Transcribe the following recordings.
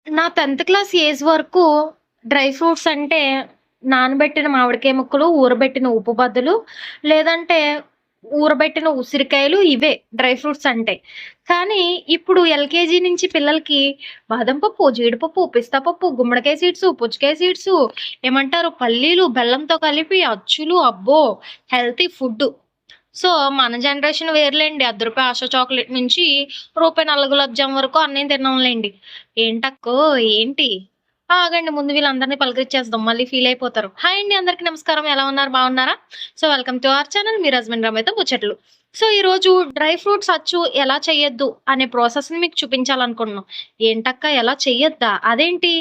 నా 10థ్ class age వరకు డ్రై ఫ్రూట్స్ అంటే నానబెట్టిన మామిడికాయ ముక్కలు, ఊరబెట్టిన ఉప్పు బద్దలు, లేదంటే ఊరబెట్టిన ఉసిరికాయలు ఇవే డ్రై ఫ్రూట్స్ అంటే. కానీ ఇప్పుడు ఎల్‌కేజీ నుంచి పిల్లలకి బాదం పప్పు, జీడిపప్పు, పిస్తా పప్పు, గుమ్మడికాయ సీడ్సు, పుచ్చకాయ సీడ్సు ఏమంటారు పల్లీలు, బెల్లంతో కలిపి అచ్చులు అబ్బో! Healthy food. సో, మన జనరేషన్ వేరులెండి. రూ. 10 ఆశా చాక్లెట్ నుంచి రూపాయి నల్ల గులాబ్ జామ్ వరకు అన్నీ తిన్నాంలెండి. ఏంటక్కో ఏంటి? ఆగండి ముందు వీళ్ళందరిని పలకరించేద్దాం. మళ్ళీ ఫీల్ అయిపోతారు. హాయ్ అండి అందరికి నమస్కారం. ఎలా ఉన్నారు? బాగున్నారా? So, welcome to our channel మీ హస్బెండ్ రమ్యతో ముచ్చట్లు. సో, ఈరోజు డ్రై ఫ్రూట్స్ అచ్చు ఎలా చేయొద్దు అనే ప్రాసెస్‌ని మీకు చూపించాలనుకుంటున్నాం. ఏంటక్క ఎలా చెయ్యొద్దా? అదేంటి?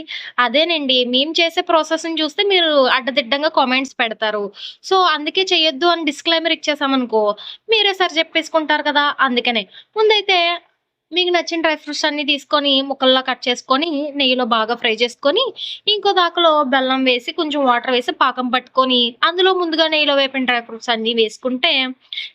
అదేనండి మేము చేసే ప్రాసెస్‌ని చూస్తే మీరు అడ్డదిడ్డంగా కామెంట్స్ పెడతారు. సో, అందుకే చెయ్యొద్దు అని డిస్క్లైమర్ ఇచ్చేసామనుకో, మీరే సరి చెప్పేసుకుంటారు కదా! అందుకనే. ముందైతే మీకు నచ్చిన డ్రై ఫ్రూట్స్ అన్నీ తీసుకొని ముక్కల్లా కట్ చేసుకొని, నెయ్యిలో బాగా ఫ్రై చేసుకొని, ఇంకో దాకలో బెల్లం వేసి, కొంచెం వాటర్ వేసి పాకం పట్టుకొని, అందులో ముందుగా నెయ్యిలో వేపిన డ్రై ఫ్రూట్స్ అన్నీ వేసుకుంటే,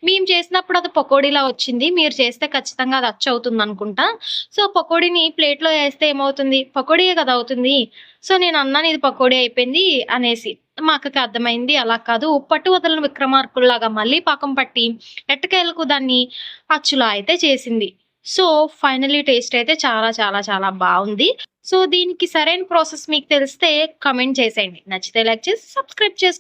మేము చేసినప్పుడు అది పకోడీలా వచ్చింది. మీరు చేస్తే ఖచ్చితంగా అది అచ్చవుతుందనుకుంటా. సో, పకోడీని ప్లేట్‌లో ఏస్తే ఏమవుతుంది? పకోడీయే కదా అవుతుంది. సో, నేనన్నాను ఇది పకోడీ అయిపోయింది అనేసి. మా అక్కకి అర్థమైంది. అలా కాదు పట్టు వదలని విక్రమార్కుల్లాగా మళ్ళీ పాకం పట్టి, ఎట్టకేలకు దాన్ని అచ్చులా అయితే చేసింది. సో, ఫైనల్లీ టేస్ట్ అయితే చాలా చాలా చాలా బావుంది. సో, దీనికి సరైన ప్రాసెస్ మీకు తెలిస్తే కామెంట్ చేసేయండి. నచ్చితే లైక్ చేసి సబ్స్క్రైబ్ చేసుకోండి.